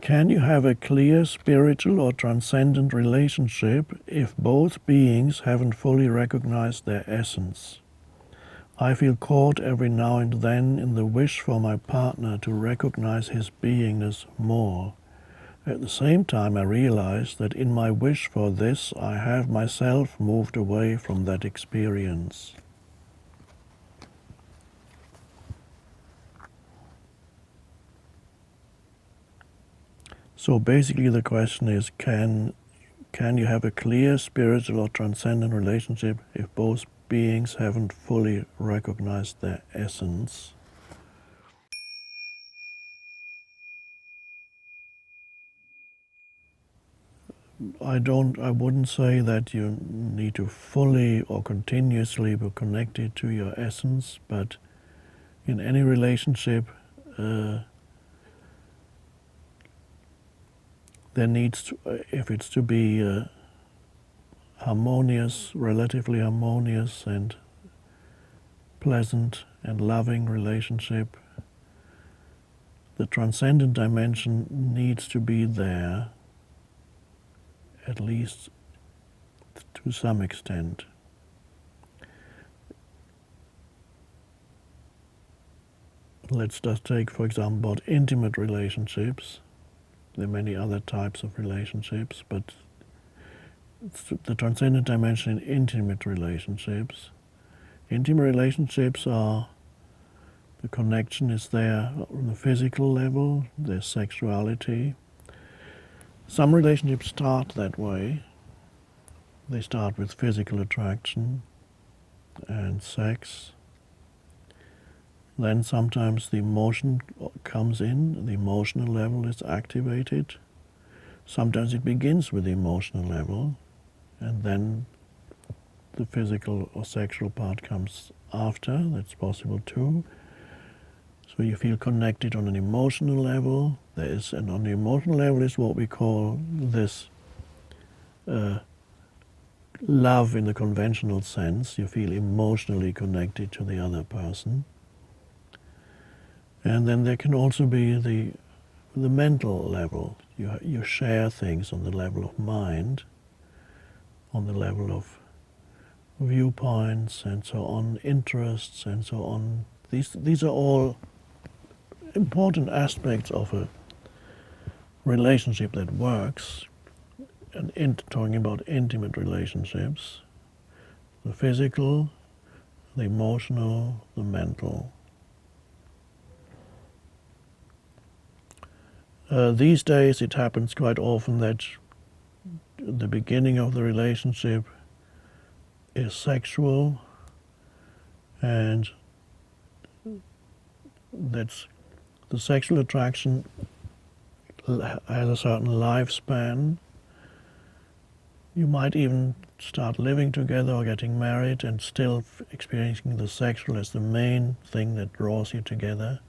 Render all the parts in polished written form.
Can you have a clear spiritual or transcendent relationship if both beings haven't fully recognized their essence? I feel caught every now and then in the wish for my partner to recognize his beingness more. At the same time, I realize that in my wish for this, I have myself moved away from that experience. So basically the question is, can you have a clear spiritual or transcendent relationship if both beings haven't fully recognized their essence? I wouldn't say that you need to fully or continuously be connected to your essence, but in any relationship, there needs to, if it's to be harmonious, relatively harmonious and pleasant and loving relationship, the transcendent dimension needs to be there, at least to some extent. Let's just take, for example, about intimate relationships. There are many other types of relationships, but the transcendent dimension in intimate relationships. Intimate relationships are, the connection is there on the physical level, there's sexuality. Some relationships start that way. They start with physical attraction and sex. Then sometimes the emotion comes in, the emotional level is activated. Sometimes it begins with the emotional level, and then the physical or sexual part comes after. That's possible too. So you feel connected on an emotional level. And on the emotional level is what we call this love in the conventional sense. You feel emotionally connected to the other person. And then there can also be the mental level. You share things on the level of mind, on the level of viewpoints and so on, interests and so on. These are all important aspects of a relationship that works. And talking about intimate relationships, the physical, the emotional, the mental. These days it happens quite often that the beginning of the relationship is sexual, and that's the sexual attraction has a certain lifespan. You might even start living together or getting married and still experiencing the sexual as the main thing that draws you together.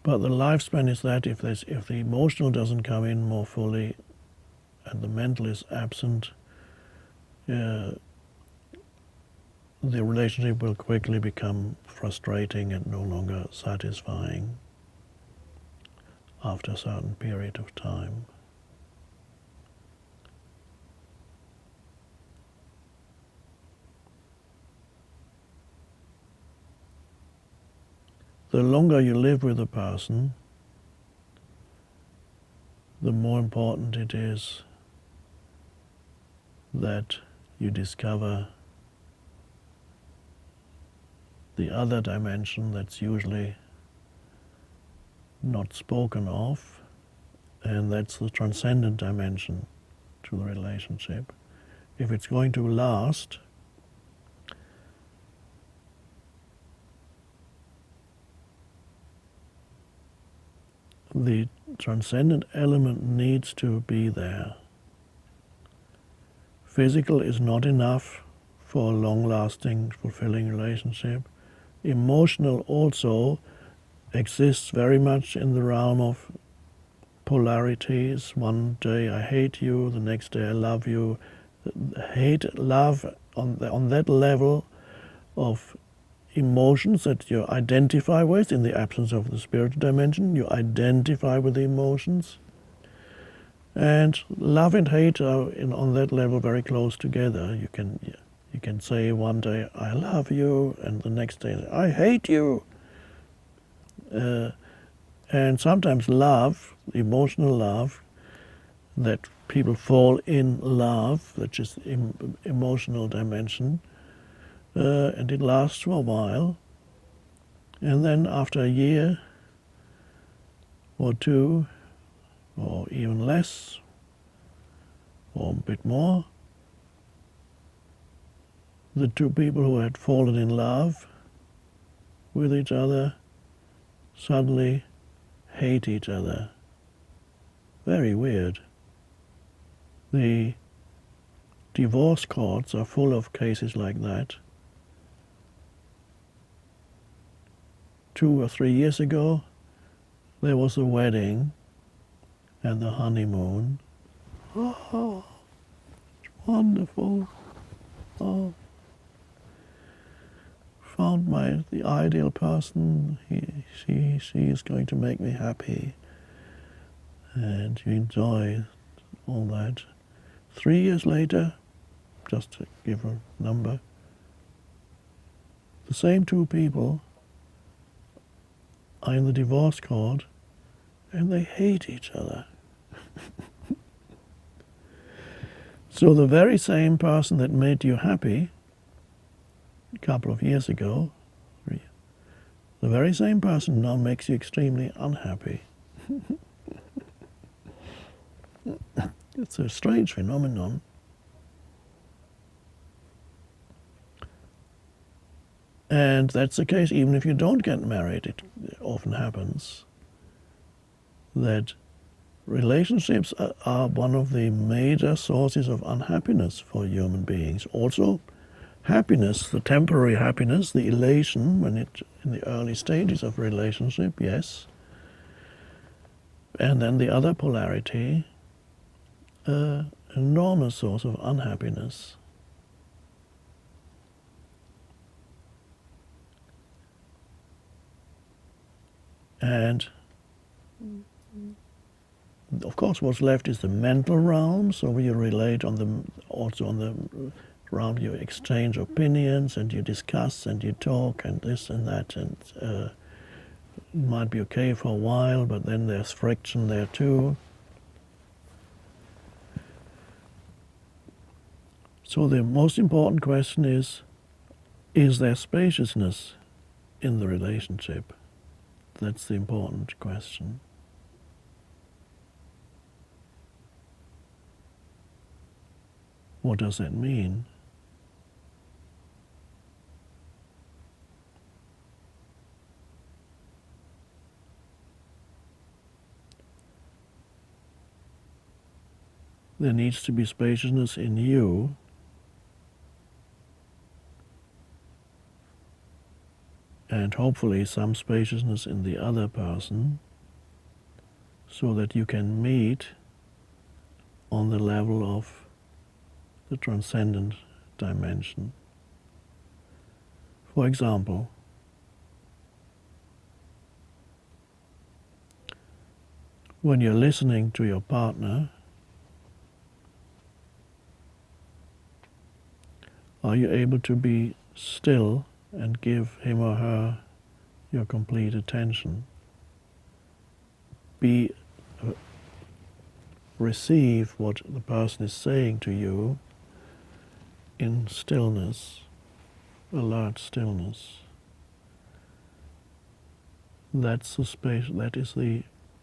But the lifespan is that if the emotional doesn't come in more fully and the mental is absent, the relationship will quickly become frustrating and no longer satisfying after a certain period of time. The longer you live with a person, the more important it is that you discover the other dimension that's usually not spoken of, and that's the transcendent dimension to the relationship. If it's going to last, the transcendent element needs to be there. Physical is not enough for a long-lasting, fulfilling relationship. Emotional also exists very much in the realm of polarities. One day I hate you, the next day I love you. Hate, love, on that level of emotions that you identify with, in the absence of the spiritual dimension, you identify with the emotions. And love and hate are on that level very close together. You can say one day, I love you, and the next day, I hate you. And sometimes love, emotional love, that people fall in love, which is emotional dimension, and it lasts for a while. And then after a year or two, or even less, or a bit more, the two people who had fallen in love with each other suddenly hate each other. Very weird. The divorce courts are full of cases like that. 2 or 3 years ago, there was a wedding and the honeymoon. Oh, wonderful. Oh, found the ideal person. She is going to make me happy. And you enjoy all that. 3 years later, just to give a number, the same two people are in the divorce court and they hate each other. So the very same person that made you happy a couple of years ago, the very same person now makes you extremely unhappy. It's a strange phenomenon. And that's the case even if you don't get married. It often happens that relationships are one of the major sources of unhappiness for human beings. Also, happiness, the temporary happiness, the elation in the early stages of relationship, yes. And then the other polarity, an enormous source of unhappiness. And of course, what's left is the mental realm. So you relate also on the realm. You exchange opinions and you discuss and you talk and this and that, and it might be okay for a while, but then there's friction there too. So the most important question is there spaciousness in the relationship? That's the important question. What does that mean? There needs to be spaciousness in you and hopefully some spaciousness in the other person so that you can meet on the level of the transcendent dimension. For example, when you're listening to your partner, are you able to be still and give him or her your complete attention? Receive what the person is saying to you in stillness, alert stillness. That is the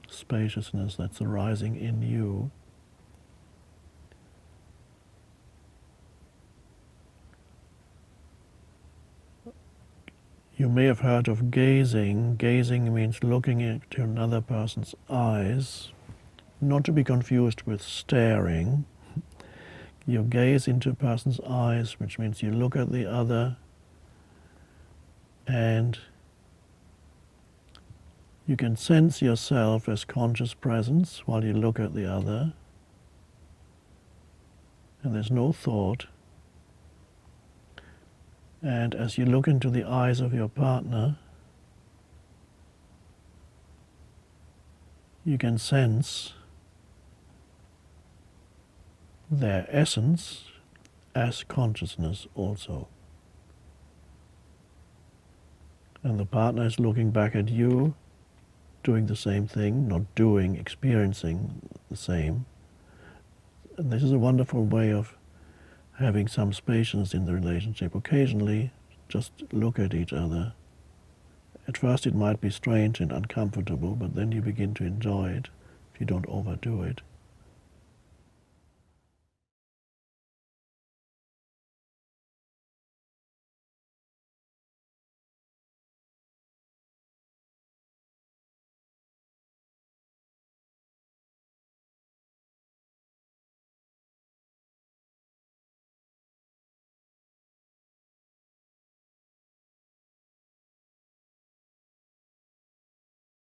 spaciousness that's arising in you. You may have heard of gazing. Gazing means looking into another person's eyes, not to be confused with staring. You gaze into a person's eyes, which means you look at the other and you can sense yourself as conscious presence while you look at the other, and there's no thought. And as you look into the eyes of your partner, you can sense their essence as consciousness also. And the partner is looking back at you, doing the same thing, not doing, experiencing the same. And this is a wonderful way of having some spaciousness in the relationship. Occasionally, just look at each other. At first it might be strange and uncomfortable, but then you begin to enjoy it if you don't overdo it.